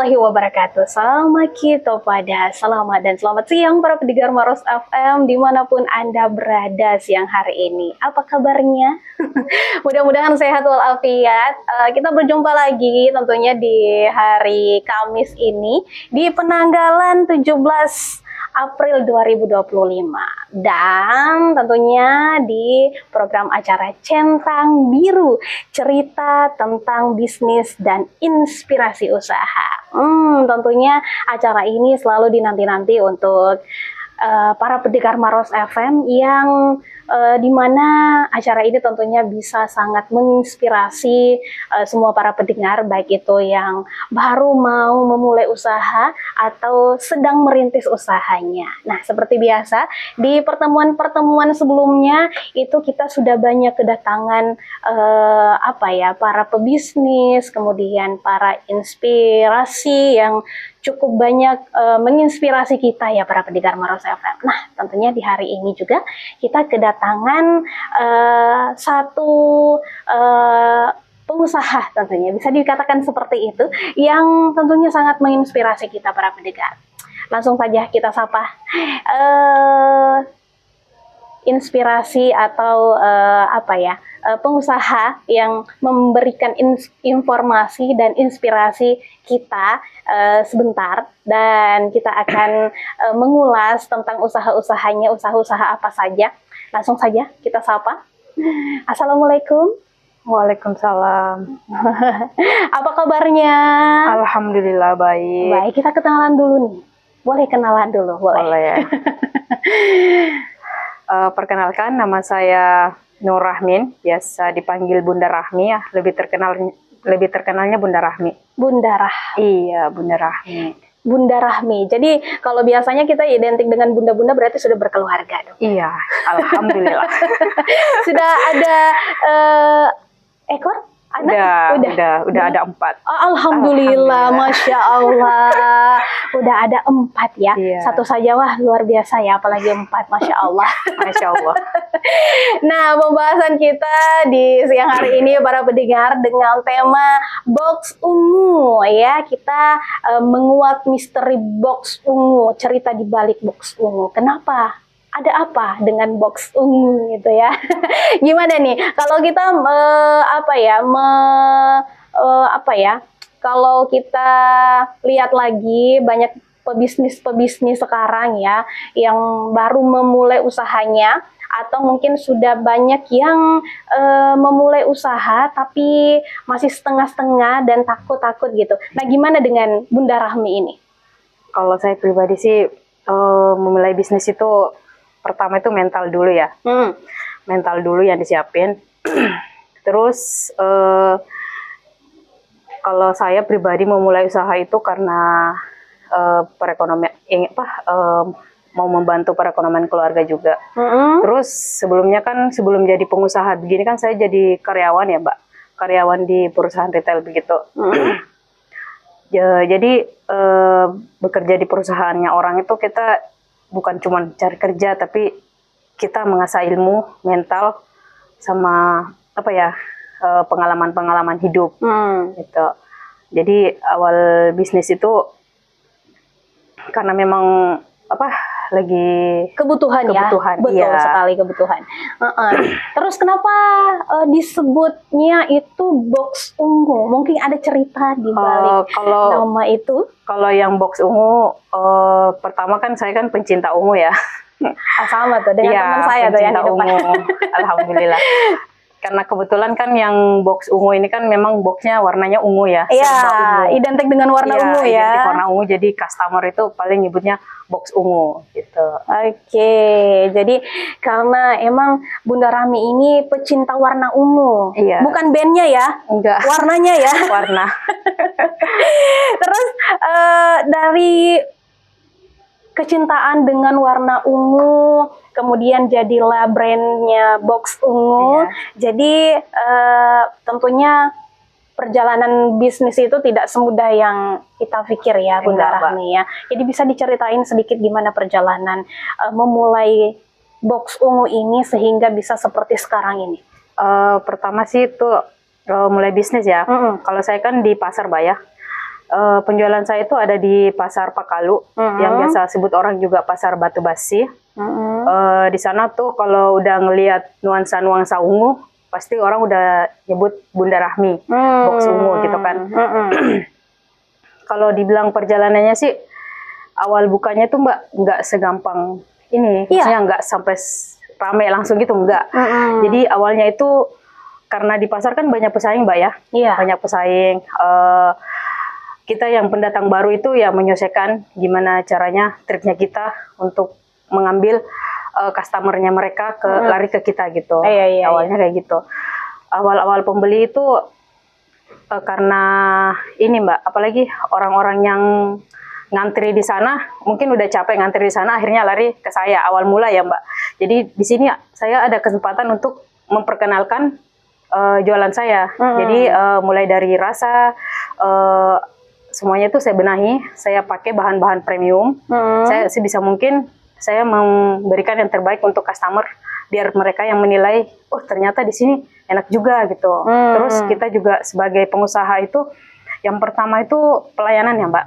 warahmatullahi wabarakatuh. Selamat kita pada selamat dan selamat siang para pendengar Maros FM dimanapun Anda berada siang hari ini. Apa kabarnya? Mudah-mudahan sehat walafiat. Kita berjumpa lagi tentunya di hari Kamis ini di penanggalan 17 April 2025 dan tentunya di program acara Centang Biru, cerita tentang bisnis dan inspirasi usaha. Tentunya acara ini selalu dinanti-nanti untuk para pendengar Maros FM yang dimana acara ini tentunya bisa sangat menginspirasi semua para pendengar, baik itu yang baru mau memulai usaha atau sedang merintis usahanya. Nah, seperti biasa di pertemuan-pertemuan sebelumnya itu kita sudah banyak kedatangan para pebisnis, kemudian para inspirasi yang cukup banyak menginspirasi kita ya para pendengar Maros FM. Nah, tentunya di hari ini juga kita kedatangan satu pengusaha, tentunya bisa dikatakan seperti itu, yang tentunya sangat menginspirasi kita para pendengar. Langsung saja kita sapa inspirasi atau pengusaha yang memberikan informasi dan inspirasi kita sebentar, dan kita akan mengulas tentang usaha-usahanya, usaha-usaha apa saja. Langsung saja kita sapa. Assalamualaikum. Waalaikumsalam. Apa kabarnya? Alhamdulillah baik. Baik, kita kenalan dulu nih. Boleh kenalan dulu? Boleh ya. Perkenalkan, nama saya Nur Rahmin, biasa dipanggil Bunda Rahmi ya, lebih terkenalnya Bunda Rahmi. Bunda Rahmi. Iya, Bunda Rahmi. Bunda Rahmi. Jadi kalau biasanya kita identik dengan bunda-bunda berarti sudah berkeluarga dong. Iya, alhamdulillah. Sudah ada ekor? Anak? Udah ada 4. Alhamdulillah, Masya Allah. Udah ada 4 ya. Iya. Satu saja wah luar biasa ya, apalagi 4, Masya Allah. Masya Allah. Nah, pembahasan kita di siang hari ini para pendengar dengan tema box ungu ya. Kita menguak misteri box ungu, cerita di balik box ungu. Kenapa? Ada apa dengan box ungu gitu ya? Gimana nih kalau kita kalau kita lihat lagi banyak pebisnis sekarang ya yang baru memulai usahanya, atau mungkin sudah banyak yang memulai usaha tapi masih setengah-setengah dan takut-takut gitu. Nah, gimana dengan Bunda Rahmi ini? Kalau saya pribadi sih memulai bisnis itu pertama itu mental dulu ya. Mental dulu yang disiapin. Terus kalau saya pribadi memulai usaha itu karena perekonomian, mau membantu perekonomian keluarga juga. Terus sebelumnya kan, sebelum jadi pengusaha begini kan saya jadi karyawan ya Mbak, karyawan di perusahaan retail begitu. Jadi bekerja di perusahaannya orang itu kita bukan cuma cari kerja, tapi kita mengasah ilmu, mental, sama pengalaman-pengalaman hidup gitu. Jadi awal bisnis itu karena memang lagi kebutuhan ya, betul iya. Sekali kebutuhan. Terus kenapa disebutnya itu box ungu? Mungkin ada cerita di balik nama itu? Kalau yang box ungu, pertama kan saya kan pencinta ungu ya. Sama tuh dengan teman saya tuh yang di depan. Ungu. Alhamdulillah. Karena kebetulan kan yang box ungu ini kan memang boxnya warnanya ungu ya. Iya, identik dengan warna ungu ya. Identik warna ungu, jadi customer itu paling nyebutnya box ungu gitu. Oke, jadi karena emang Bunda Rahmi ini pecinta warna ungu. Iya. Bukan bandnya ya? Enggak. Warnanya ya? Warna. Terus dari kecintaan dengan warna ungu, kemudian jadilah brandnya box ungu. Iya. Jadi tentunya perjalanan bisnis itu tidak semudah yang kita pikir ya Bunda Rahmi ya. Jadi bisa diceritain sedikit gimana perjalanan memulai box ungu ini sehingga bisa seperti sekarang ini? Pertama sih itu mulai bisnis ya. Kalau saya kan di Pasar Bayah. penjualan saya itu ada di Pasar Pakalu, yang biasa sebut orang juga Pasar Batu Basi. Di sana tuh kalau udah ngelihat nuansa-nuansa ungu, pasti orang udah nyebut Bunda Rahmi, box ungu gitu kan. Kalau dibilang perjalanannya sih, awal bukanya tuh Mbak nggak segampang ini, maksudnya nggak sampai rame langsung gitu, enggak. Jadi awalnya itu karena di pasar kan banyak pesaing Mbak ya, banyak pesaing. Kita yang pendatang baru itu ya menyesuaikan gimana caranya triknya kita untuk mengambil customernya mereka lari ke kita gitu. Awalnya kayak gitu. Awal-awal pembeli itu karena ini Mbak, apalagi orang-orang yang ngantri di sana, mungkin udah capek ngantri di sana, akhirnya lari ke saya awal mula ya Mbak. Jadi di sini saya ada kesempatan untuk memperkenalkan jualan saya. Jadi mulai dari rasa, semuanya itu saya benahi, saya pakai bahan-bahan premium. Saya sebisa mungkin saya memberikan yang terbaik untuk customer, biar mereka yang menilai, oh ternyata di sini enak juga gitu. Terus kita juga sebagai pengusaha itu, yang pertama itu pelayanan ya Mbak.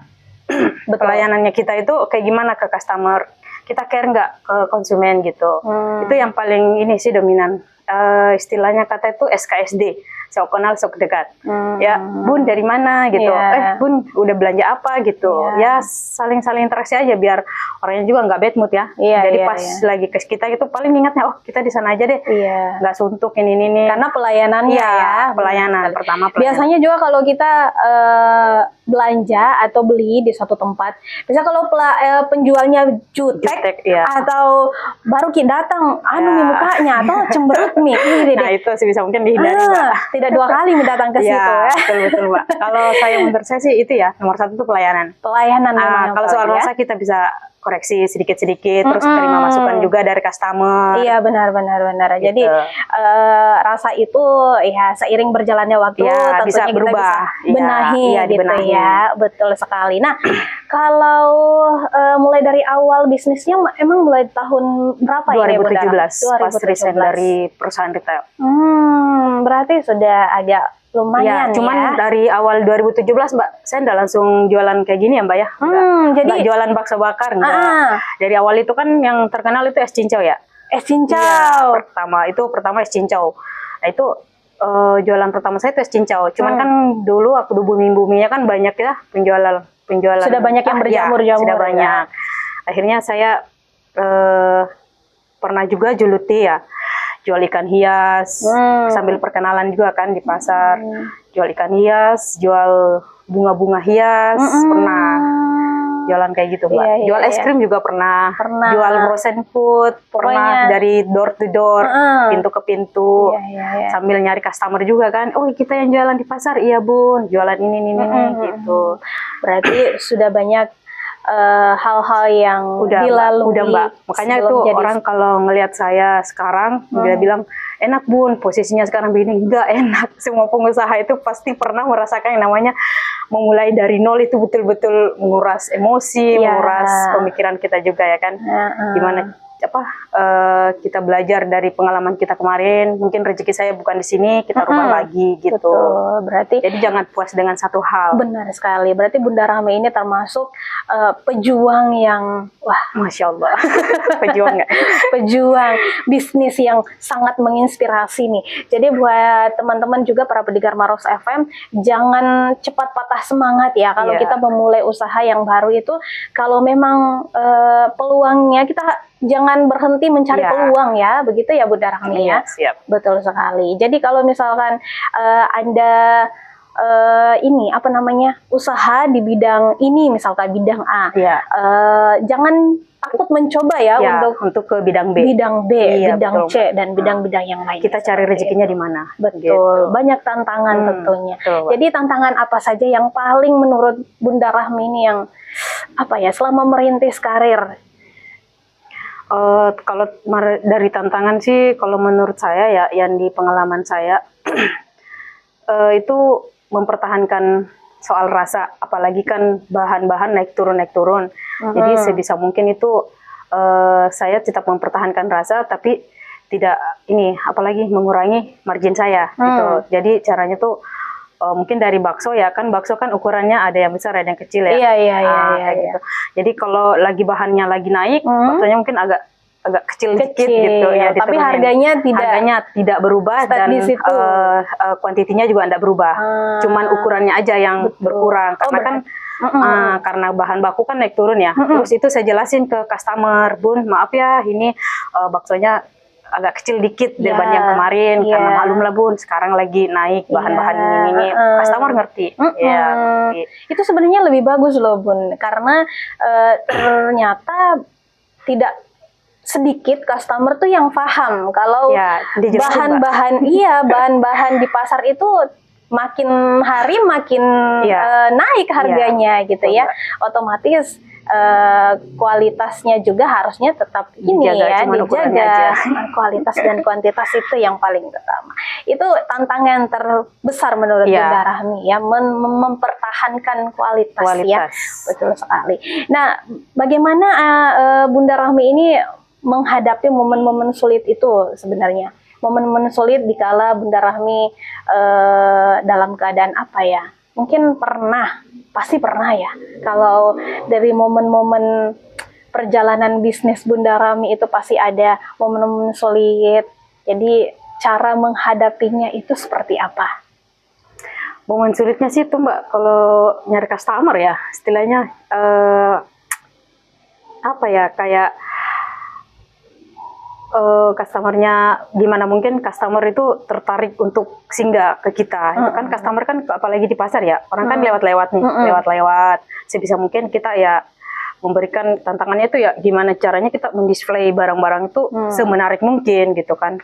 Pelayanannya kita itu kayak gimana ke customer, kita care nggak ke konsumen gitu. Itu yang paling ini sih dominan. Istilahnya kata itu SKSD, sok kenal sok dekat. Ya Bun dari mana gitu, Bun udah belanja apa gitu. Ya saling-saling interaksi aja biar orangnya juga nggak bad mood ya. Jadi pas lagi ke kita gitu paling ingatnya, oh kita di sana aja deh, nggak suntuk ini. Karena pelayanannya pelayanan pertama. Biasanya juga kalau kita belanja atau beli di suatu tempat, misalnya kalau penjualnya jutek atau baru kita datang, nih mukanya atau cemberut nih. Nah itu sih bisa mungkin dihindari Mbak. Tidak 2 kali datang ke situ ya. Betul Mbak. Kalau menurut saya sih itu ya, nomor 1 itu pelayanan. Kalau soal rasa kita bisa koreksi sedikit-sedikit, terus terima masukan juga dari customer. Iya benar. Gitu. Jadi rasa itu ya seiring berjalannya waktu tentunya bisa berubah, kita bisa benahi gitu ya. Betul sekali. Nah kalau mulai dari awal bisnisnya emang mulai tahun berapa 2017, pas resign dari perusahaan retail. Berarti sudah agak lumayan cuman dari awal 2017 Mbak, saya nggak langsung jualan kayak gini ya Mbak ya. Nggak jualan bakso bakar, enggak. Dari awal itu kan yang terkenal itu es cincau ya. Es cincau. Pertama es cincau. Nah itu jualan pertama saya itu es cincau. Cuman kan dulu waktu booming-boomingnya kan banyak ya penjualan. Sudah banyak yang berjamur-jamur. Sudah banyak. Akhirnya saya pernah juga juluti ya. Jual ikan hias, sambil perkenalan juga kan di pasar. Jual ikan hias, jual bunga-bunga hias, pernah. Jualan kayak gitu Mbak. Jual es krim juga pernah. Jual frozen food, pernah dari door to door, pintu ke pintu. Sambil nyari customer juga kan. Oh kita yang jualan di pasar, iya Bun. Jualan ini gitu. Berarti sudah banyak hal-hal yang dilalui. Udah Mbak. Makanya itu orang kalau ngelihat saya sekarang, dia bilang, enak Bun, posisinya sekarang begini. Enggak enak. Semua pengusaha itu pasti pernah merasakan yang namanya memulai dari nol itu betul-betul menguras emosi, menguras pemikiran kita juga ya kan. Gimana kita belajar dari pengalaman kita kemarin, mungkin rezeki saya bukan di sini, kita rubah lagi gitu. Betul. Berarti jadi jangan puas dengan satu hal. Benar sekali. Berarti Bunda Rahmi ini termasuk pejuang yang Masya Allah. Pejuang bisnis yang sangat menginspirasi nih. Jadi buat teman-teman juga para pendengar Maros FM, jangan cepat patah semangat ya kalau kita memulai usaha yang baru itu. Kalau memang peluangnya, kita jangan berhenti mencari peluang ya, begitu ya Bunda Rahmi ya. Siap. Betul sekali. Jadi kalau misalkan Anda usaha di bidang ini, misalkan bidang A, jangan takut mencoba ya untuk ke bidang B, bidang C dan bidang-bidang yang lain. Kita cari rezekinya di mana? Betul. Gitu. Banyak tantangan tentunya. Betul. Jadi tantangan apa saja yang paling menurut Bunda Rahmi ini yang selama merintis karir? Kalau dari tantangan sih, kalau menurut saya ya, yang di pengalaman saya itu mempertahankan soal rasa, apalagi kan bahan-bahan naik turun. Jadi sebisa mungkin itu saya tetap mempertahankan rasa, tapi tidak apalagi mengurangi margin saya gitu. Jadi caranya tuh mungkin dari bakso ya kan, bakso kan ukurannya ada yang besar ada yang kecil ya. Iya. Kayak gitu. Jadi kalau lagi bahannya lagi naik, baksonya mungkin agak kecil dikit gitu ya. Tapi diturunin. harganya tidak berubah dan di situ. kuantitinya juga tidak berubah. Cuman ukurannya aja yang berkurang karena kan karena bahan baku kan naik turun ya. Terus itu saya jelasin ke customer, Bun, maaf ya ini baksonya agak kecil dikit dibanding yang kemarin karena maklum lah Bun, sekarang lagi naik bahan-bahan ini. Customer ngerti. Itu sebenarnya lebih bagus loh Bun, karena ternyata tidak sedikit customer tuh yang paham kalau bahan-bahan di pasar itu makin hari makin naik harganya gitu ya. Otomatis kualitasnya juga harusnya tetap dijaga. Kualitas dan kuantitas itu yang paling utama. Itu tantangan terbesar menurut Bunda Rahmi ya, mempertahankan kualitas ya. Betul sekali. Nah, bagaimana Bunda Rahmi ini menghadapi momen-momen sulit itu sebenarnya? Momen-momen sulit dikala Bunda Rahmi dalam keadaan apa ya? Mungkin pasti pernah ya. Kalau dari momen-momen perjalanan bisnis Bunda Rahmi itu pasti ada momen-momen sulit. Jadi cara menghadapinya itu seperti apa? Momen sulitnya sih itu Mbak, kalau nyari customer ya, istilahnya apa ya, kayak customernya gimana mungkin customer itu tertarik untuk singgah ke kita. Itu kan customer kan apalagi di pasar ya, orang kan lewat-lewat nih, lewat-lewat. Sebisa mungkin kita ya memberikan tantangannya itu ya gimana caranya kita mendisplay barang-barang itu semenarik mungkin gitu kan.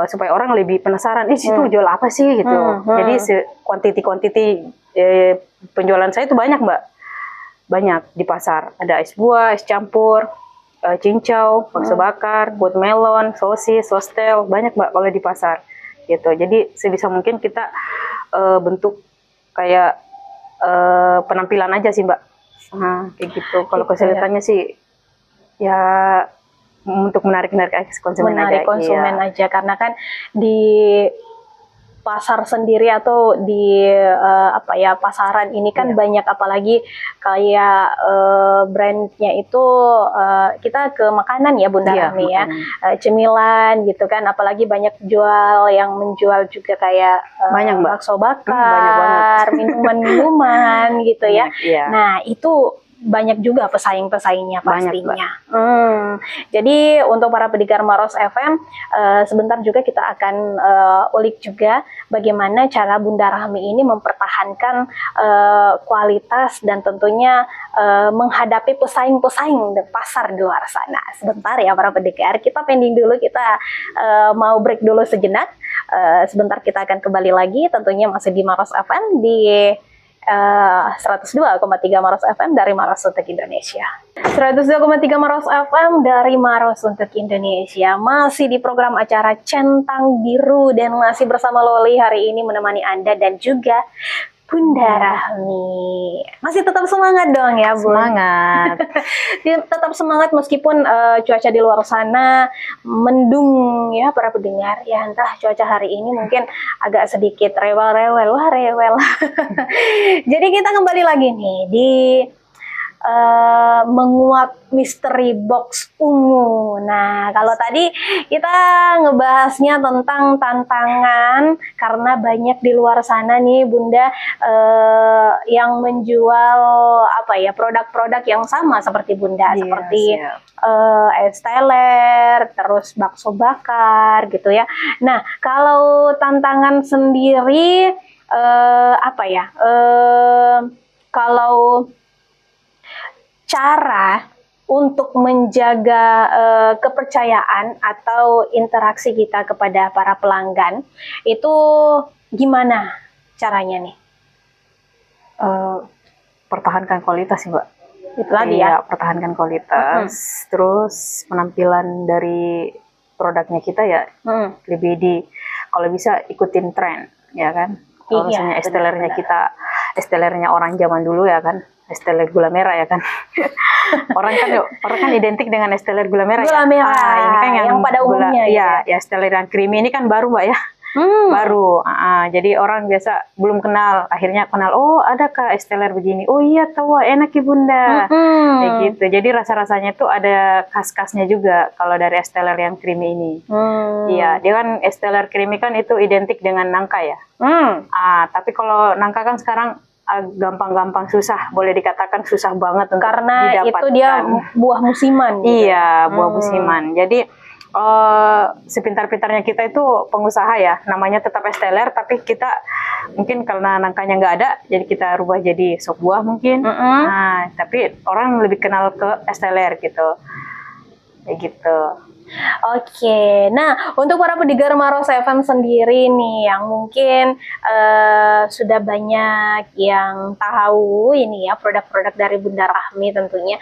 Supaya orang lebih penasaran, situ jual apa sih gitu. Jadi kuantiti penjualan saya itu banyak Mbak. Banyak di pasar. Ada es buah, es campur, cincau, bakso bakar, kulit melon, sosis, sostel, banyak Mbak kalau di pasar gitu. Jadi sebisa mungkin kita bentuk kayak penampilan aja sih Mbak. Kayak gitu. Kalau kesulitannya sih ya untuk menarik konsumen aja. Karena kan di pasar sendiri atau di pasaran ini kan banyak, apalagi kayak brandnya itu kita ke makanan ya Bunda Rahmi ya, cemilan gitu kan, apalagi banyak yang menjual juga kayak bakso bakar, minuman gitu ya. Nah itu banyak juga pesaing-pesaingnya pastinya. Jadi untuk para pendengar Maros FM, sebentar juga kita akan ulik juga bagaimana cara Bunda Rahmi ini mempertahankan kualitas dan tentunya menghadapi pesaing-pesaing di pasar di luar sana. Sebentar ya para pendengar, kita pending dulu, kita mau break dulu sejenak. Sebentar kita akan kembali lagi, tentunya masih di Maros FM di 102,3 Maros FM dari Maros untuk Indonesia. 102,3 Maros FM dari Maros untuk Indonesia. Masih di program acara Centang Biru dan masih bersama Loli hari ini menemani Anda dan juga Bunda Rahmi. Masih tetap semangat dong ya Bun? Semangat. Tetap semangat meskipun cuaca di luar sana mendung ya para pendengar. Ya entah cuaca hari ini mungkin agak sedikit rewel-rewel. Wah rewel. Jadi kita kembali lagi nih di menguak misteri box ungu. Nah, kalau tadi kita ngebahasnya tentang tantangan karena banyak di luar sana nih Bunda yang menjual produk-produk yang sama seperti Bunda, seperti es teler, terus bakso bakar gitu ya. Nah, kalau tantangan sendiri kalau cara untuk menjaga kepercayaan atau interaksi kita kepada para pelanggan itu gimana caranya nih? Pertahankan kualitas sih Mbak. Itu tadi ya. Pertahankan kualitas. Terus penampilan dari produknya kita ya lebih kalau bisa ikutin tren ya kan. Kalau misalnya es telernya orang zaman dulu ya kan. Es teler gula merah ya kan. orang kan identik dengan es teler gula merah. Gula merah. Ini kan yang pada umumnya ya es teler yang creamy ini kan baru Mbak ya. baru. Jadi orang biasa belum kenal, akhirnya kenal. Oh, ada Kak es teler begini. Oh iya, tahu, enak ya Bunda. Kayak gitu. Jadi rasa-rasanya tuh ada khas-khasnya juga kalau dari es teler yang creamy ini. Iya, dia kan es teler creamy kan itu identik dengan nangka ya. Tapi kalau nangka kan sekarang gampang-gampang susah, boleh dikatakan susah banget untuk karena didapatkan. itu dia buah musiman. Iya, buah musiman. Jadi sepintar-pintarnya kita itu pengusaha ya, namanya tetap es teler, tapi kita mungkin karena nangkanya nggak ada, jadi kita rubah jadi sop buah mungkin. Tapi orang lebih kenal ke es teler gitu, kayak gitu. Oke, nah untuk para pendengar Maros FM sendiri nih yang mungkin sudah banyak yang tahu ini ya produk-produk dari Bunda Rahmi tentunya.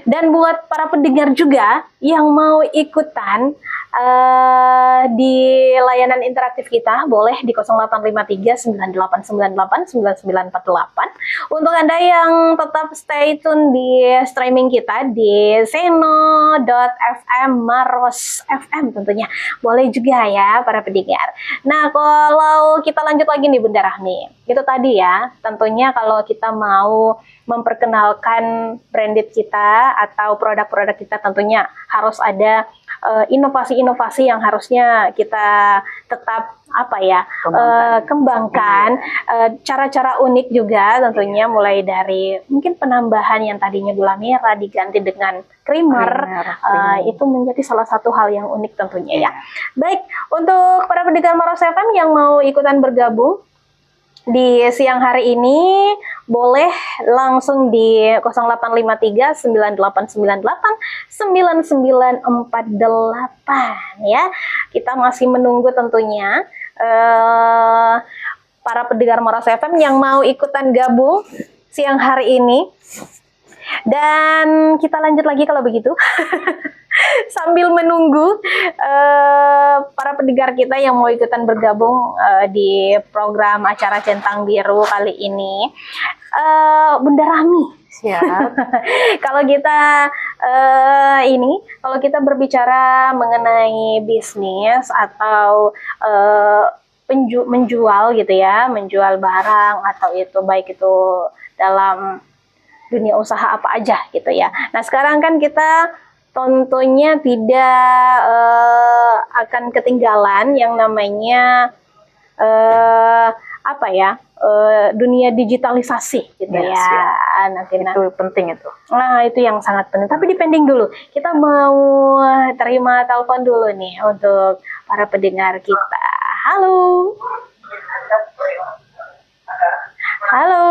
Dan buat para pendengar juga yang mau ikutan di layanan interaktif kita, boleh di 0853 9898 9948. Untuk Anda yang tetap stay tune di streaming kita di seno.fm Maros FM tentunya, boleh juga ya para pendengar. Nah, kalau kita lanjut lagi nih Bunda Rahmi, itu tadi ya, tentunya kalau kita mau memperkenalkan branded kita atau produk-produk kita, tentunya harus ada inovasi-inovasi yang harusnya kita tetap kembangkan, cara-cara unik juga tentunya, mulai dari mungkin penambahan yang tadinya gula merah diganti dengan creamer. Itu menjadi salah satu hal yang unik tentunya ya. Baik, untuk para pendengar Maros FM yang mau ikutan bergabung di siang hari ini, boleh langsung di 0853 9898 9948 ya. Kita masih menunggu tentunya para pendengar Maros FM yang mau ikutan gabung siang hari ini. Dan kita lanjut lagi kalau begitu. Sambil menunggu para pendengar kita yang mau ikutan bergabung di program acara Centang Biru kali ini, Bunda Rahmi, siap. Kalau kita berbicara mengenai bisnis atau menjual gitu ya, menjual barang atau itu baik itu dalam dunia usaha apa aja gitu ya. Nah sekarang kan kita tentunya tidak akan ketinggalan yang namanya dunia digitalisasi gitu ya. Itu penting itu. Nah itu yang sangat penting. Tapi dipending dulu. Kita mau terima telepon dulu nih untuk para pendengar kita. Halo. Halo.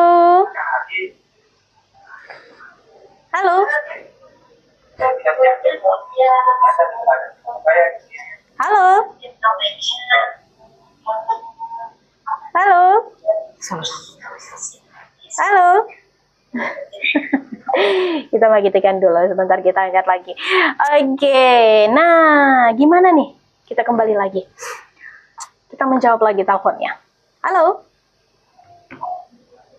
Halo. Halo. Halo. Halo. Kita magitikan dulu, sebentar kita angkat lagi. Oke, nah gimana nih? Kita kembali lagi. Kita menjawab lagi teleponnya. Halo.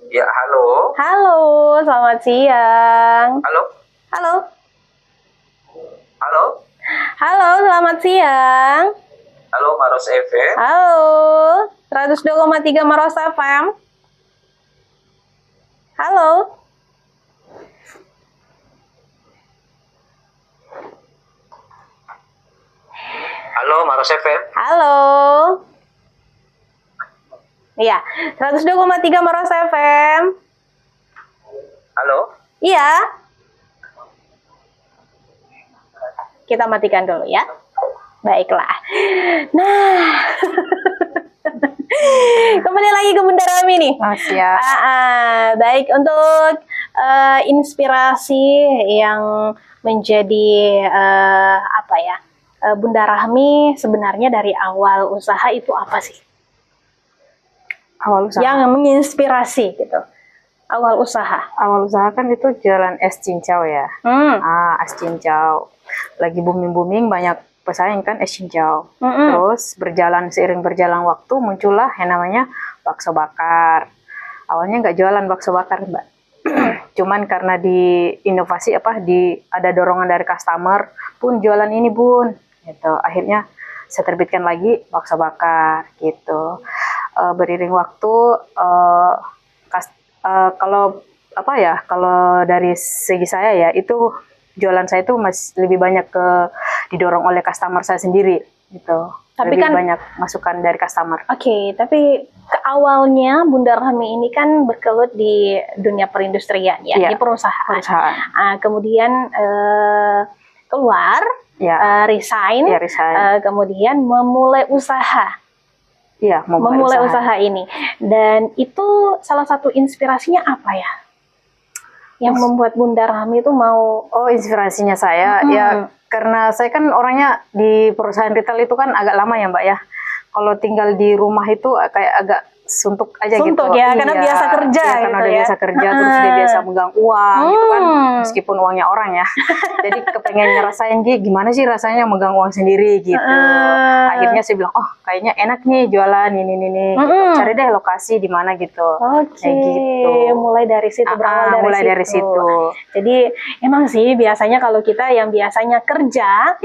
Ya, halo. Halo, selamat siang. Halo. Halo. Halo. Halo, selamat siang. Halo, Maros FM. Halo, 102,3 Maros FM. Halo. Halo, Maros FM. Halo. Iya, 102,3 Maros FM. Halo. Iya. Kita matikan dulu ya. Baiklah. Nah. Kembali lagi ke Bunda Rahmi nih. Siap. Baik, untuk inspirasi yang menjadi Bunda Rahmi sebenarnya dari awal usaha itu apa sih? Awal usaha. Yang menginspirasi gitu. Awal usaha. Awal usaha kan itu jualan es cincau ya. Es cincau. Lagi booming-booming, banyak pesaing kan es cincau. Terus seiring berjalan waktu muncullah yang namanya bakso bakar. Awalnya nggak jualan bakso bakar, Mbak. Cuman karena ada dorongan dari customer, pun jualan ini Bun. Gitu. Akhirnya saya terbitkan lagi bakso bakar gitu. Beriring waktu kalau apa ya, kalau dari segi saya ya, itu jualan saya itu masih lebih banyak didorong oleh customer saya sendiri gitu. Tapi lebih kan banyak masukan dari customer. Oke, tapi ke awalnya Bunda Rahmi ini kan bergelut di dunia perindustrian ya, Iya, di perusahaan. perusahaan. Kemudian keluar, Ya, resign, ya resign. kemudian memulai usaha. Iya, Memulai usaha ini. Dan itu salah satu inspirasinya apa ya? Yang membuat Bunda Rahmi itu mau Inspirasinya saya ya, karena saya kan orangnya di perusahaan retail itu kan agak lama ya Mbak ya. Kalau tinggal di rumah itu kayak agak suntuk aja suntuk gitu. ya, karena biasa kerja iya, gitu karena udah ya. biasa kerja, terus dia biasa megang uang gitu kan, meskipun uangnya orang ya. Jadi kepengen ngerasain gimana sih rasanya megang uang sendiri gitu. Akhirnya saya bilang, oh kayaknya enak nih jualan ini gitu. Cari deh lokasi di mana gitu. Oke, gitu. mulai dari situ, berawal dari situ. Jadi emang sih biasanya kalau kita yang biasanya kerja,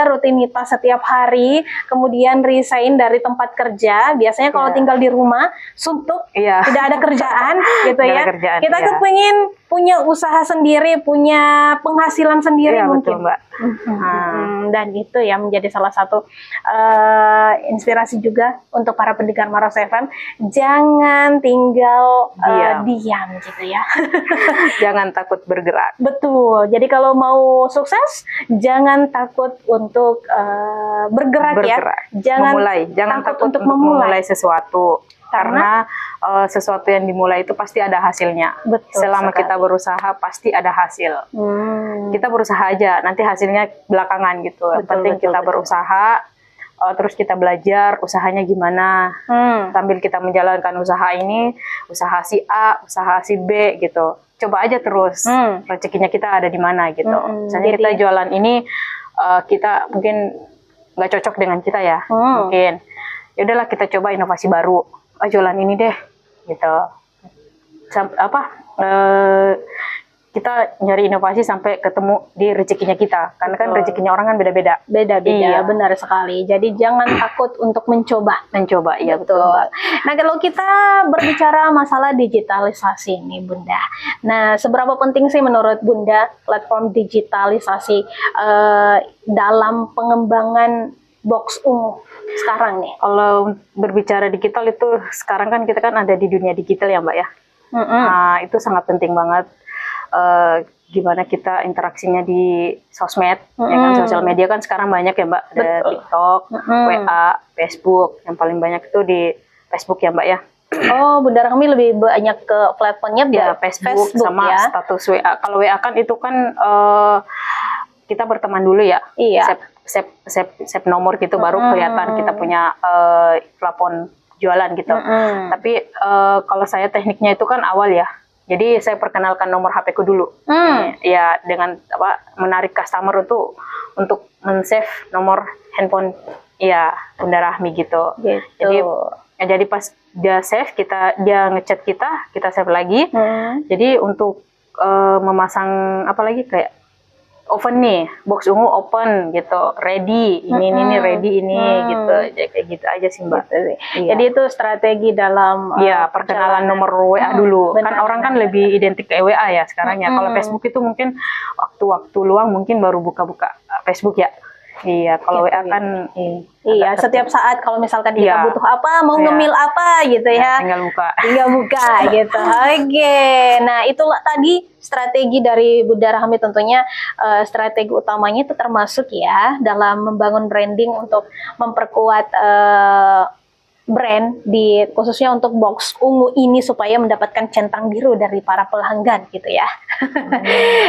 rutinitas setiap hari, kemudian resign dari tempat kerja, biasanya kalau tinggal di rumah suntuk, tidak ada kerjaan gitu ya. Kita kepengin punya usaha sendiri, punya penghasilan sendiri mungkin. Betul, Mbak. Dan itu ya menjadi salah satu inspirasi juga untuk para pendengar Maros FM. Jangan tinggal diam gitu ya. Jangan takut bergerak. Betul. Jadi kalau mau sukses, jangan takut untuk bergerak ya. Jangan takut untuk memulai sesuatu. Karena sesuatu yang dimulai itu pasti ada hasilnya. Betul, selama kita berusaha pasti ada hasil. Kita berusaha aja, nanti hasilnya belakangan gitu. Yang penting kita berusaha, terus kita belajar usahanya gimana. Sambil kita menjalankan usaha ini, usaha si A, usaha si B gitu. Coba aja terus, rezekinya kita ada di mana gitu. Misalnya kita jualan ini, kita mungkin nggak cocok dengan kita ya, mungkin. Ya udahlah kita coba inovasi baru. Jualan ini deh, gitu. Kita nyari inovasi sampai ketemu di rezekinya kita. Karena kan rezekinya orang kan beda-beda. Beda-beda, benar sekali. Jadi jangan takut untuk mencoba. Iya betul. Nah kalau kita berbicara masalah digitalisasi nih Bunda. Nah seberapa penting sih menurut Bunda platform digitalisasi dalam pengembangan box ungu sekarang nih? Kalau berbicara digital itu sekarang kan kita kan ada di dunia digital ya Mbak ya. Nah itu sangat penting banget. Gimana kita interaksinya di sosmed, ya kan, sosial media kan sekarang banyak ya Mbak, ada TikTok, WA, Facebook, yang paling banyak itu di Facebook ya Mbak ya. Bunda Rahmi lebih banyak ke platformnya Facebook sama ya? Status WA. Kalau WA kan itu kan kita berteman dulu ya, save nomor gitu, baru kelihatan kita punya plafon jualan gitu. Tapi kalau saya tekniknya itu kan awal ya. Jadi saya perkenalkan nomor HP ku dulu, ya dengan menarik customer untuk men-save nomor handphone Bunda Rahmi gitu. Jadi pas dia save, dia ngechat kita save lagi. Jadi untuk memasang apalagi kayak open nih, box ungu open gitu, ready, ini ready ini gitu, kayak gitu aja sih Mbak. Jadi itu strategi dalam perkenalan nomor WA dulu. Kan orang kan lebih identik ke WA ya sekarang ya. Kalau Facebook itu mungkin waktu-waktu luang mungkin baru buka-buka Facebook ya. Iya, kalau WA kan setiap saat kalau misalkan kita butuh apa, mau ngemil apa gitu ya. Tinggal buka gitu. Oke. Nah, itulah tadi strategi dari Bunda Rahmi tentunya strategi utamanya itu termasuk ya dalam membangun branding untuk memperkuat brand khususnya untuk box ungu ini supaya mendapatkan centang biru dari para pelanggan gitu ya.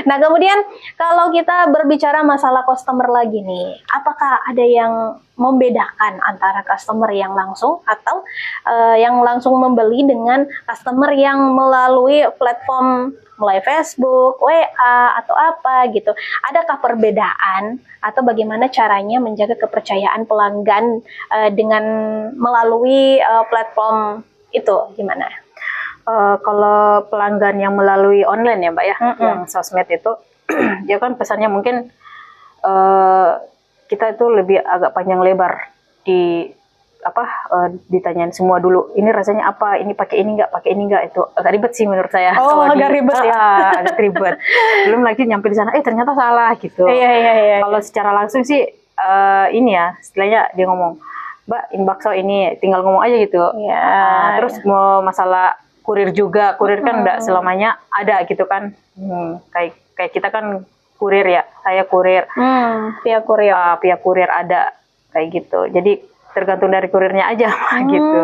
Nah kemudian kalau kita berbicara masalah customer lagi nih, apakah ada yang membedakan antara customer yang langsung atau yang langsung membeli dengan customer yang melalui platform mulai Facebook, WA atau apa gitu? Adakah perbedaan atau bagaimana caranya menjaga kepercayaan pelanggan dengan melalui platform itu gimana? Kalau pelanggan yang melalui online ya Mbak ya, yang sosmed itu, dia kan pesannya mungkin kita itu lebih agak panjang lebar di ditanyain semua dulu. Ini rasanya apa? Ini pakai ini nggak? Itu agak ribet sih menurut saya. Oh, agak ribet ya. Agak ribet. Belum lagi nyampe di sana, ternyata salah gitu. Iya. Kalau secara langsung sih ini ya, istilahnya dia ngomong, Mbak, ini bakso ini, tinggal ngomong aja gitu. Iya. Terus mau masalah kurir juga, kurir kan enggak selamanya ada gitu kan. Kayak kita kan kurir ya, saya kurir. Pihak kurir. Pihak kurir ada kayak gitu. Jadi tergantung dari kurirnya aja gitu.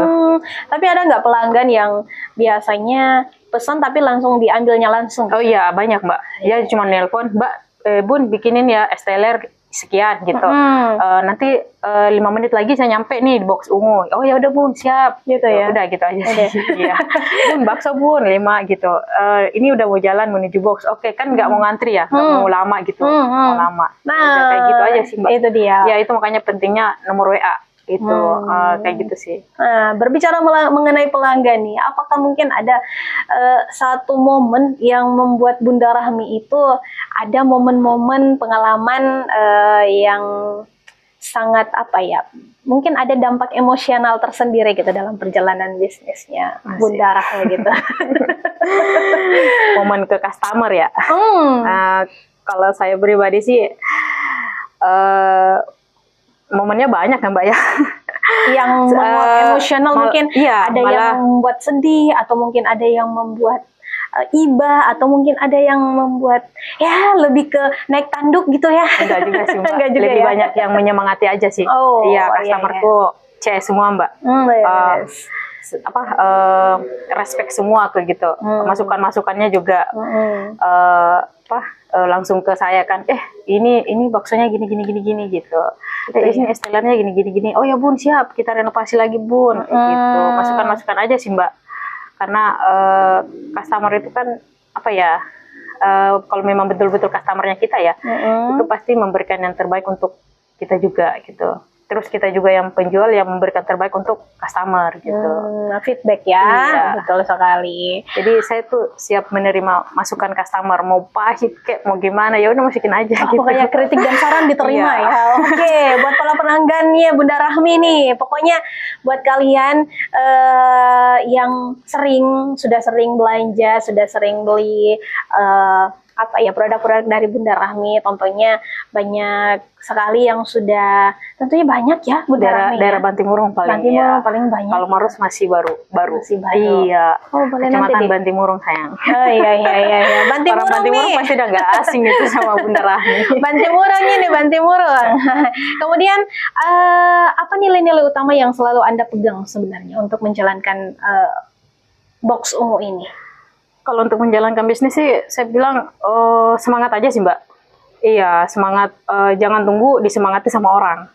Tapi ada nggak pelanggan yang biasanya pesan tapi langsung diambilnya langsung? Oh iya, banyak Mbak. Dia cuma nelpon, Mbak, Bun bikinin ya es teler sekian gitu. Nanti 5 menit lagi saya nyampe nih di box ungu. Oh ya udah Bun, siap gitu ya. Udah gitu aja sih. Iya. Bun, bakso Bun 5 gitu. Ini udah mau jalan menuju box. Oke, kan nggak mau ngantri ya, nggak mau lama gitu. Mau lama. Nah, udah kayak gitu aja sih Mbak. Itu dia. Ya itu makanya pentingnya nomor WA gitu. Kayak gitu sih. Nah, berbicara mengenai pelanggan nih, apakah mungkin ada satu momen yang membuat Bunda Rahmi itu ada momen-momen pengalaman yang sangat mungkin ada dampak emosional tersendiri gitu dalam perjalanan bisnisnya Bunda Rahmi gitu. Momen ke customer ya. Kalau saya pribadi sih momennya banyak ya Mbak ya. Yang emosional mungkin ada malah, yang membuat sedih, atau mungkin ada yang membuat iba, atau mungkin ada yang membuat ya lebih ke naik tanduk gitu ya. Enggak juga sih Mbak. Enggak juga lebih ya? Banyak yang menyemangati aja sih. Customerku C semua Mbak. Respect semua kayak gitu. Masukan-masukannya juga langsung ke saya kan, ini baksonya gini gitu. Ini es telernya gini. Oh ya Bun, siap, kita renovasi lagi Bun. Gitu. Masukan aja sih Mbak. Karena customer itu kan kalau memang betul-betul customernya kita ya, itu pasti memberikan yang terbaik untuk kita juga gitu. Terus kita juga yang penjual yang memberikan terbaik untuk customer gitu. Feedback ya, betul sekali. Jadi saya tuh siap menerima masukan customer, mau pahit kayak mau gimana ya udah masukin aja gitu. Pokoknya kritik dan saran diterima ya. Oke, buat para pelanggannya Bunda Rahmi nih, pokoknya buat kalian yang sudah sering belanja, sudah sering beli produk-produk dari Bunda Rahmi, tentunya banyak sekali yang sudah, tentunya banyak ya Bunda Rahmi. Daerah Bantimurung paling banyak. Kalau Maros masih baru. Masih baru. Iya. Oh, boleh Kecamatan nanti Bantimurung sayang. Oh iya. Orang Bantimurung pasti udah nggak asing itu sama Bunda Rahmi. Bantimurung. Kemudian apa nilai-nilai utama yang selalu Anda pegang sebenarnya untuk menjalankan box ungu ini? Kalau untuk menjalankan bisnis sih, saya bilang semangat aja sih Mbak. Iya, semangat. Jangan tunggu disemangati sama orang.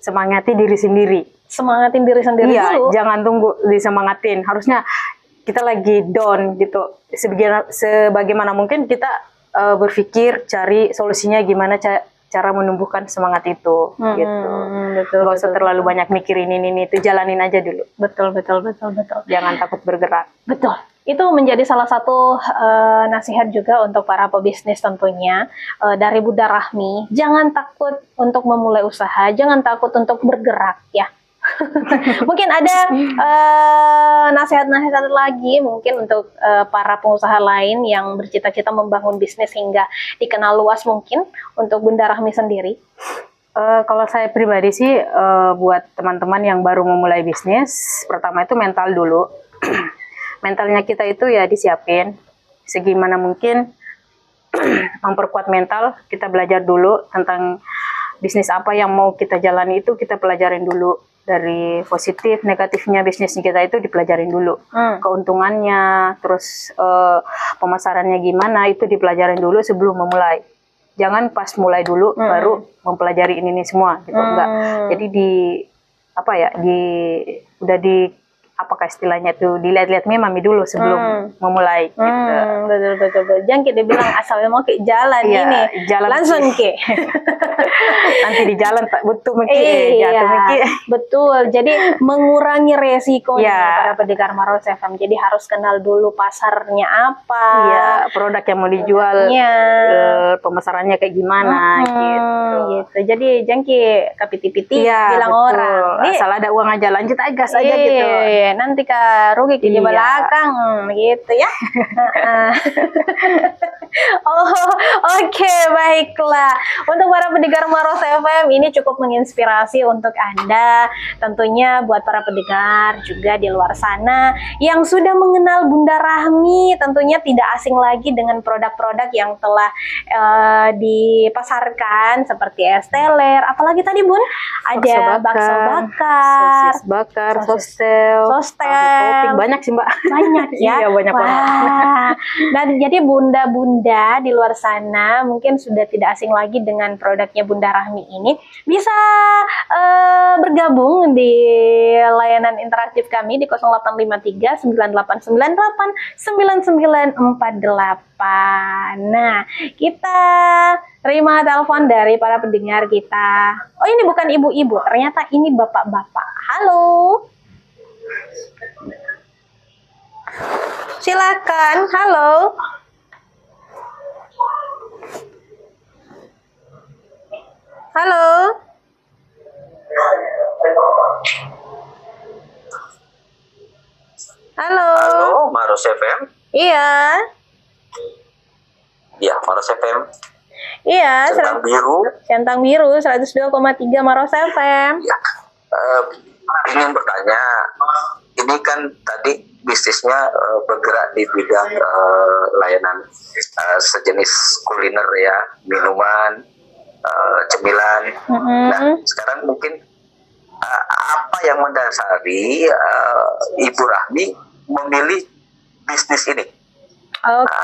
Semangati diri sendiri. Semangatin diri sendiri dulu. Iya, jangan tunggu disemangatin. Harusnya kita lagi down gitu. Sebagaimana mungkin kita berpikir cari solusinya gimana cara menumbuhkan semangat itu gitu. Betul. Gak usah terlalu banyak mikir ini itu, jalanin aja dulu. Betul. Jangan takut bergerak. Betul. Itu menjadi salah satu nasihat juga untuk para pebisnis tentunya dari Bunda Rahmi. Jangan takut untuk memulai usaha, jangan takut untuk bergerak ya. Mungkin ada nasihat-nasihat lagi mungkin untuk para pengusaha lain yang bercita-cita membangun bisnis hingga dikenal luas mungkin untuk Bunda Rahmi sendiri. Kalau saya pribadi sih buat teman-teman yang baru memulai bisnis, pertama itu mental dulu. Mentalnya kita itu ya disiapin segimana mungkin. Memperkuat mental, kita belajar dulu tentang bisnis apa yang mau kita jalani, itu kita pelajarin dulu. Dari positif, negatifnya bisnis kita itu dipelajarin dulu. Keuntungannya, terus pemasarannya gimana, itu dipelajarin dulu sebelum memulai. Jangan pas mulai dulu baru mempelajari ini semua gitu. Enggak. Jadi udah apakah istilahnya tuh dilihat-lihat mami dulu sebelum memulai gitu. Betul. Jangan kita bilang asalnya mau ke jalan Iya, ini, jalan langsung ke. Nanti di jalan tak butuh meki, Iya, jatuh meki. betul. Jadi mengurangi resiko Iya. para pendengar Maros FM. Jadi harus kenal dulu pasarnya apa. Iya, produk yang mau dijual, Iya. pemasarannya kayak gimana gitu. Jadi jangki kapiti-piti Iya, bilang betul. orang. Asal ada uang aja lanjut aja gas aja gitu. Nanti Kak rugi di Iya. belakang gitu ya. Oh, oke, baiklah. Untuk para pendengar Maros FM ini cukup menginspirasi untuk Anda, tentunya buat para pendengar juga di luar sana yang sudah mengenal Bunda Rahmi, tentunya tidak asing lagi dengan produk-produk yang telah dipasarkan seperti es teler, apalagi tadi Bun, ada bakso bakar, sosis bakar, sostel, topping, banyak sih Mbak. banyak ya. Iya, banyak banget. Dan jadi bunda-bunda di luar sana mungkin sudah tidak asing lagi dengan produknya Bunda Rahmi ini, bisa bergabung di layanan interaktif kami di 0853 9898 9948. Nah, kita terima telepon dari para pendengar kita. Oh, ini bukan ibu-ibu, ternyata ini bapak-bapak. Halo. Silakan. Halo. Halo. Halo. Halo, Maros FM. Iya. Ya, Maros FM. Iya, Centang biru. Centang Biru 102,3 Maros FM. Ya, ingin bertanya. Ini kan tadi bisnisnya bergerak di bidang layanan sejenis kuliner ya, minuman, cemilan. Nah, sekarang mungkin apa yang mendasari Ibu Rahmi memilih bisnis ini?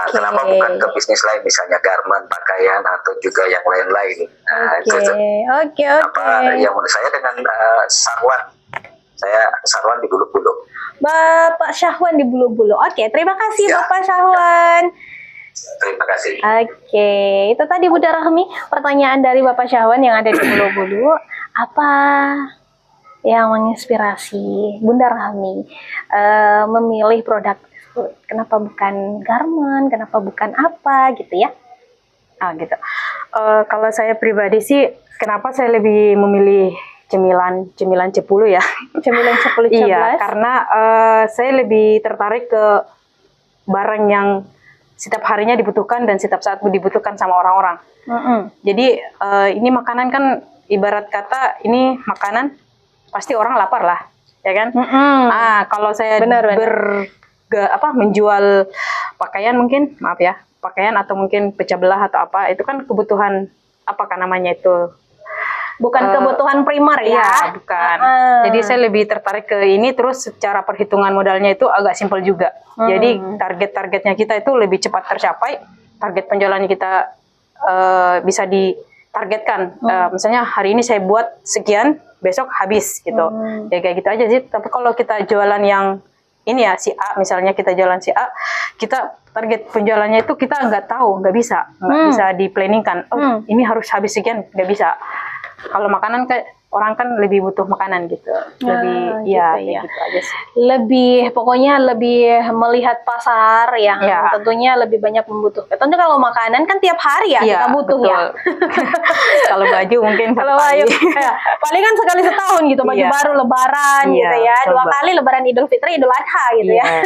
Kenapa bukan ke bisnis lain, misalnya garment, pakaian, atau juga yang lain-lain? Oke. Apa yang menurut saya dengan Sarwan? Saya Sarwan di Bulu-Bulu. Bapak Syahwan di Bulu-Bulu. Oke, terima kasih Ya. Bapak Syahwan. Terima kasih. Oke, itu tadi Bunda Rahmi, pertanyaan dari Bapak Syahwan yang ada di Bulu-Bulu. Apa yang menginspirasi Bunda Rahmi memilih produk tersebut? Kenapa bukan garment? Kenapa bukan apa gitu ya? Gitu. Kalau saya pribadi sih, kenapa saya lebih memilih cemilan cepulu ya? Cemilan cepulu Iya, karena saya lebih tertarik ke barang yang setiap harinya dibutuhkan dan setiap saat dibutuhkan sama orang-orang. Jadi ini makanan kan ibarat kata ini makanan pasti orang lapar lah, ya kan? Kalau saya menjual pakaian mungkin, maaf ya, pakaian atau mungkin pecah belah atau apa, itu kan kebutuhan apakah namanya itu? Bukan kebutuhan primer ya? Iya, bukan. Jadi saya lebih tertarik ke ini, terus secara perhitungan modalnya itu agak simpel juga. Jadi target-targetnya kita itu lebih cepat tercapai, target penjualannya kita bisa ditargetkan. Misalnya hari ini saya buat sekian, besok habis gitu. Ya kayak gitu aja sih. Tapi kalau kita jualan yang ini ya, si A, misalnya kita jualan si A, kita target penjualannya itu kita nggak tahu, nggak bisa di-planningkan. Oh, ini harus habis sekian, nggak bisa. Kalau makanan kayak orang kan lebih butuh makanan gitu. Lebih gitu aja sih. Pokoknya lebih melihat pasar yang tentunya lebih banyak membutuhkan. Tentu kalau makanan kan tiap hari ya kita butuh, betul. Ya. Kalau baju mungkin kalau baju paling kan sekali setahun gitu, baju baru lebaran gitu ya. 2 kali lebaran Idul Fitri, Idul Adha gitu ya.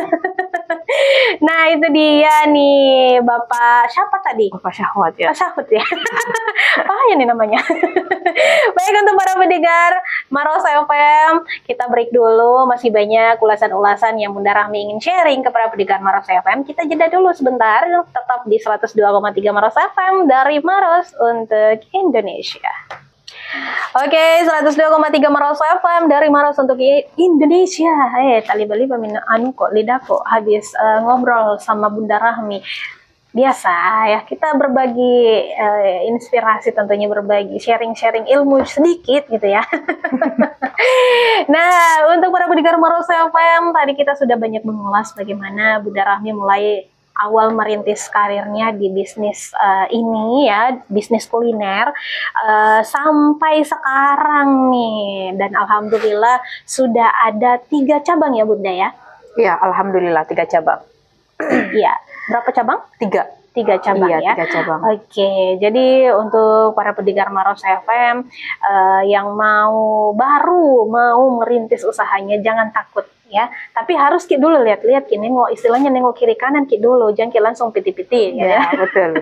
Nah, itu dia nih Bapak siapa tadi? Bapak Syahwat ya. Pak Syahwat ya. Bahaya nih namanya. Baik, untuk para pendengar Maros FM, kita break dulu. Masih banyak ulasan-ulasan yang Bunda Rahmi ingin sharing kepada pendengar Maros FM. Kita jeda dulu sebentar, tetap di 102,3 Maros FM dari Maros untuk Indonesia. Oke, 102,3 Maros FM dari Maros untuk Indonesia. Tali bali peminat kok lidahku habis ngobrol sama Bunda Rahmi. biasa ya, kita berbagi inspirasi, tentunya berbagi sharing-sharing ilmu sedikit gitu ya. Nah, untuk para pendengar Maros FM, tadi kita sudah banyak mengulas bagaimana Bunda Rahmi mulai awal merintis karirnya di bisnis ini ya, bisnis kuliner, sampai sekarang nih, dan alhamdulillah sudah ada 3 cabang ya Bunda ya. Iya, alhamdulillah 3 cabang. Iya, berapa cabang? 3. 3 cabang Iya, ya. 3 cabang. Oke, jadi untuk para pendengar Maros FM yang baru mau merintis usahanya, jangan takut ya. Tapi harus ki dulu lihat-lihat, nengok, istilahnya nengok kiri kanan ki dulu, jangan ki langsung piti-piti ya. Betul.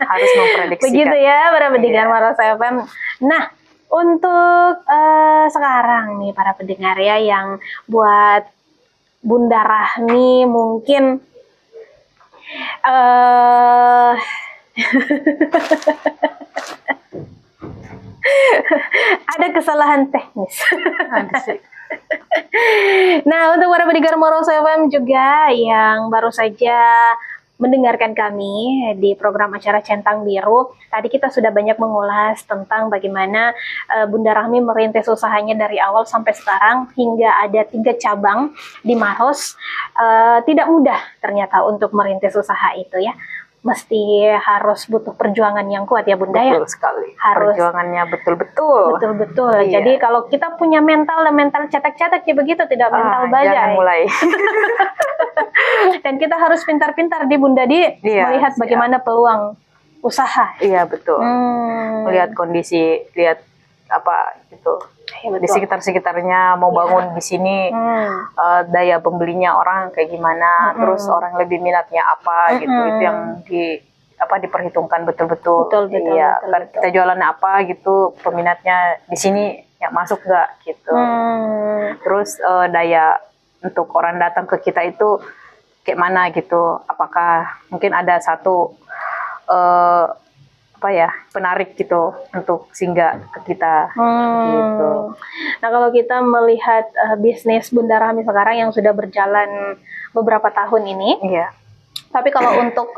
Harus memprediksikan. Begitu ya para pendengar Maros FM. Nah, untuk sekarang nih para pendengar ya, yang buat Bunda Rahmi mungkin ada kesalahan teknis. Nah, untuk para pendengar Maros FM juga yang baru saja mendengarkan kami di program acara Centang Biru, tadi kita sudah banyak mengulas tentang bagaimana Bunda Rahmi merintis usahanya dari awal sampai sekarang hingga ada 3 cabang di Maros. Tidak mudah ternyata untuk merintis usaha itu ya. Mesti harus butuh perjuangan yang kuat ya Bunda ya. Betul sekali. Harus perjuangannya betul-betul. Betul. Iya. Jadi kalau kita punya mental cetek-cetek ya begitu, tidak mental baja. Jangan mulai. Dan kita harus pintar-pintar di Bunda melihat bagaimana peluang usaha. Iya, betul. Melihat kondisi, lihat apa gitu. Ya, di sekitar-sekitarnya mau bangun di sini, daya pembelinya orang kayak gimana, terus orang lebih minatnya apa gitu, itu yang diperhitungkan betul-betul. Iya, kan kita jualan apa gitu, peminatnya di sini ya masuk nggak gitu. Terus daya untuk orang datang ke kita itu kayak mana gitu, apakah mungkin ada satu penarik gitu untuk singgah ke kita gitu. Nah, kalau kita melihat bisnis Bunda Rahmi sekarang yang sudah berjalan beberapa tahun ini, iya. Tapi kalau untuk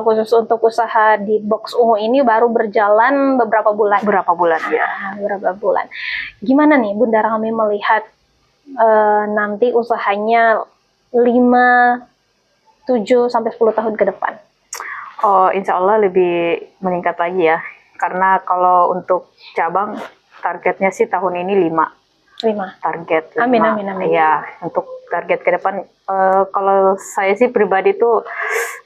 khusus untuk usaha di box ungu ini baru berjalan beberapa bulan. Beberapa bulan ya. Beberapa bulan. Gimana nih Bunda Rahmi melihat nanti usahanya 5, 7 sampai 10 tahun ke depan? Oh, insya Allah lebih meningkat lagi ya. Karena kalau untuk cabang, targetnya sih tahun ini 5 target. 5. Amin. Ya, untuk target ke depan, kalau saya sih pribadi tuh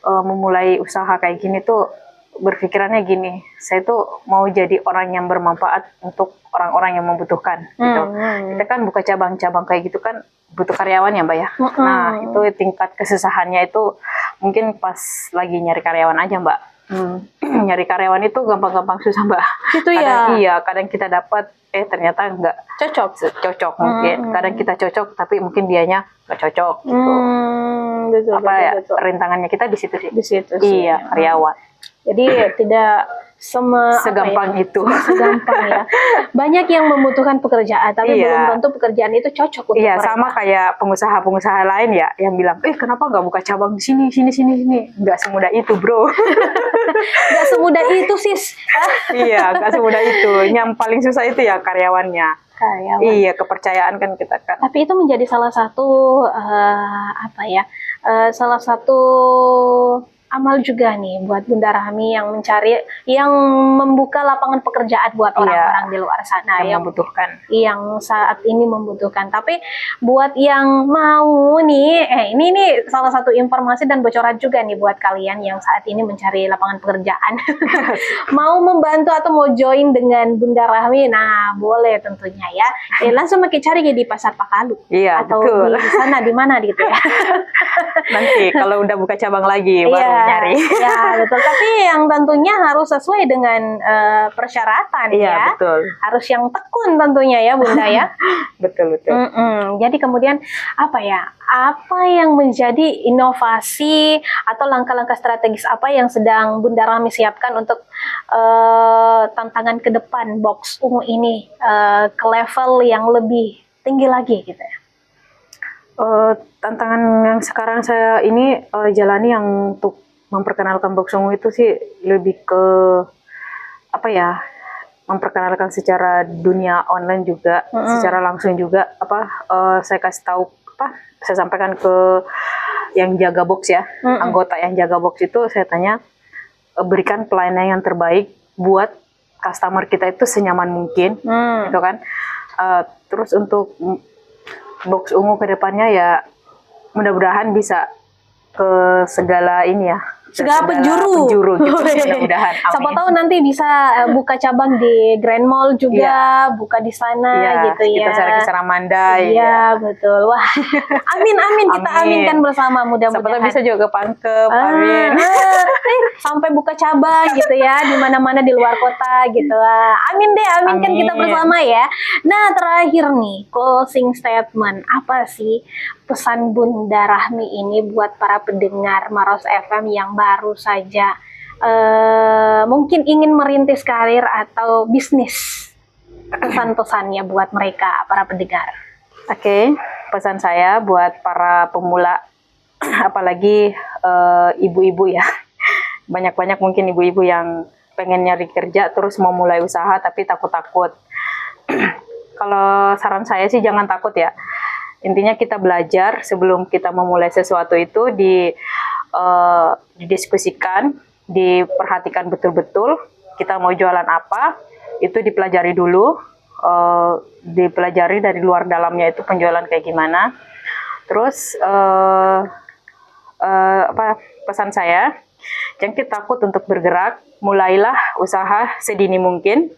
memulai usaha kayak gini tuh berpikirannya gini, saya tuh mau jadi orang yang bermanfaat untuk orang-orang yang membutuhkan gitu. Kita kan buka cabang-cabang kayak gitu kan butuh karyawan ya Mbak ya. Nah, itu tingkat kesusahannya itu mungkin pas lagi nyari karyawan aja Mbak. Nyari karyawan itu gampang-gampang susah Mbak. Itu ya. Iya, kadang kita dapat ternyata nggak cocok mungkin. Kadang kita cocok tapi mungkin dianya nggak cocok gitu. Betul. Rintangannya kita di situ sih. Di situ sih. Iya, karyawan. Jadi tidak segampang itu. Segampang ya. Banyak yang membutuhkan pekerjaan, tapi belum tentu pekerjaan itu cocok untuk mereka. Sama kayak pengusaha-pengusaha lain ya, yang bilang, kenapa nggak buka cabang di sini. Nggak semudah itu, bro. Nggak semudah itu, sis. Iya, nggak semudah itu. Yang paling susah itu ya karyawannya. Iya, kepercayaan kan kita kan. Tapi itu menjadi salah satu salah satu amal juga nih buat Bunda Rahmi yang membuka lapangan pekerjaan buat orang-orang di luar sana yang membutuhkan, yang saat ini membutuhkan. Tapi buat yang mau nih, ini salah satu informasi dan bocoran juga nih buat kalian yang saat ini mencari lapangan pekerjaan, mau membantu atau mau join dengan Bunda Rahmi, nah boleh tentunya ya. Langsung cari di Pasar Pakalu, atau betul. Di sana di mana gitu ya. Nanti kalau udah buka cabang lagi baru nyari. Ya betul, tapi yang tentunya harus sesuai dengan persyaratan ya. Betul. Harus yang tekun tentunya ya Bunda ya. Betul. Jadi kemudian apa yang menjadi inovasi atau langkah-langkah strategis apa yang sedang Bunda Rahmi siapkan untuk tantangan ke depan box ungu ini ke level yang lebih tinggi lagi gitu ya? Tantangan yang sekarang saya ini jalani yang untuk memperkenalkan box ungu itu sih lebih ke apa ya, memperkenalkan secara dunia online juga, secara langsung juga saya kasih tahu saya sampaikan ke yang jaga box ya, anggota yang jaga box itu saya tanya, berikan pelayanan yang terbaik buat customer kita itu senyaman mungkin, gitu kan. Terus untuk box ungu ke depannya ya mudah-mudahan bisa ke segala ini ya, segala penjuru gitu, mudah-mudahan. Siapa tahu nanti bisa buka cabang di Grand Mall juga, buka di sana gitu ya. Kita cari kisah Mandai. Iya, betul. Wah, amin kita aminkan bersama, mudah-mudahan. Siapa tahu bisa juga ke Pangkep, amin. Sampai buka cabang gitu ya, di mana-mana di luar kota gitu. Amin deh, aminkan kita bersama ya. Nah, terakhir nih, closing statement. Apa sih pesan Bunda Rahmi ini buat para pendengar Maros FM yang baru saja mungkin ingin merintis karir atau bisnis? Pesan-pesannya buat mereka, para pendengar. Oke, pesan saya buat para pemula, apalagi ibu-ibu ya. Banyak-banyak mungkin ibu-ibu yang pengen nyari kerja terus mau mulai usaha tapi takut-takut. Kalau saran saya sih jangan takut ya. Intinya kita belajar sebelum kita memulai sesuatu itu didiskusikan, diperhatikan betul-betul. Kita mau jualan apa, itu dipelajari dulu, dipelajari dari luar dalamnya itu penjualan kayak gimana. Terus pesan saya, jangan takut untuk bergerak, mulailah usaha sedini mungkin.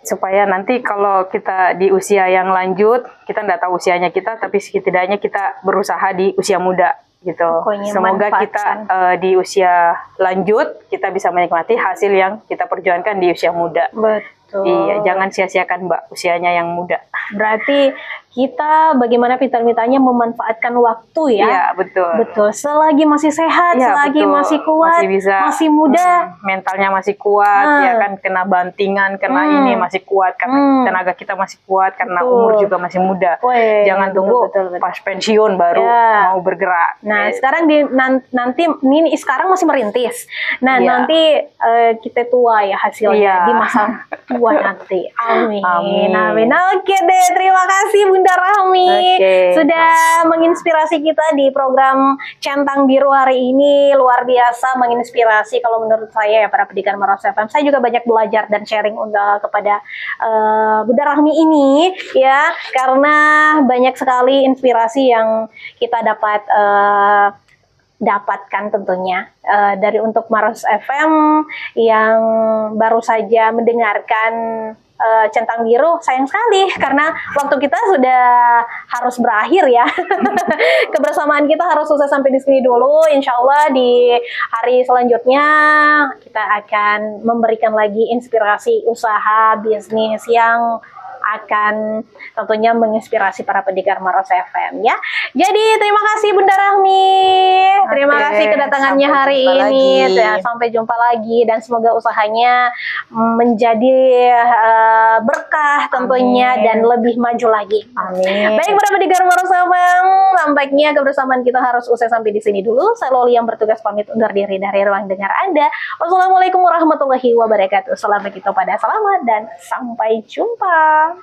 Supaya nanti kalau kita di usia yang lanjut, kita nggak tahu usianya kita, tapi setidaknya kita berusaha di usia muda gitu. Pokoknya semoga kita di usia lanjut kita bisa menikmati hasil yang kita perjuangkan di usia muda. Betul. Iya, jangan sia-siakan Mbak usianya yang muda. Berarti kita bagaimana pintar-pintarnya memanfaatkan waktu ya. Iya, betul. Betul. Selagi masih sehat, Ya, selagi betul. masih kuat, masih muda, mentalnya masih kuat, ya kan, kena bantingan, kena ini masih kuat karena tenaga kita masih kuat karena umur juga masih muda. Jangan tunggu pas pensiun baru mau bergerak. Nah, sekarang nanti ini sekarang masih merintis. Nah, nanti kita tua ya hasilnya di masa tua nanti. Amin. Oke deh, terima kasih Bunda Rahmi sudah menginspirasi kita di program Centang Biru hari ini. Luar biasa menginspirasi kalau menurut saya ya, para pendidikan Maros FM. Saya juga banyak belajar dan sharing kepada Bunda Rahmi ini ya, karena banyak sekali inspirasi yang kita dapatkan tentunya dari untuk Maros FM yang baru saja mendengarkan Centang Biru. Sayang sekali karena waktu kita sudah harus berakhir ya. Kebersamaan kita harus selesai sampai di sini dulu. Insya Allah di hari selanjutnya kita akan memberikan lagi inspirasi usaha bisnis yang akan tentunya menginspirasi para pendengar Maros FM ya. Jadi terima kasih Bunda Rahmi. Terima kasih kedatangannya hari ini. Sampai jumpa lagi dan semoga usahanya menjadi berkah tentunya dan lebih maju lagi. Amin. Baik para pendengar Maros FM, tampaknya kebersamaan kita harus usai sampai di sini dulu. Saya Loli yang bertugas pamit undur diri dari ruang dengar Anda. Wassalamualaikum warahmatullahi wabarakatuh. Selamat kita pada selamat dan sampai jumpa.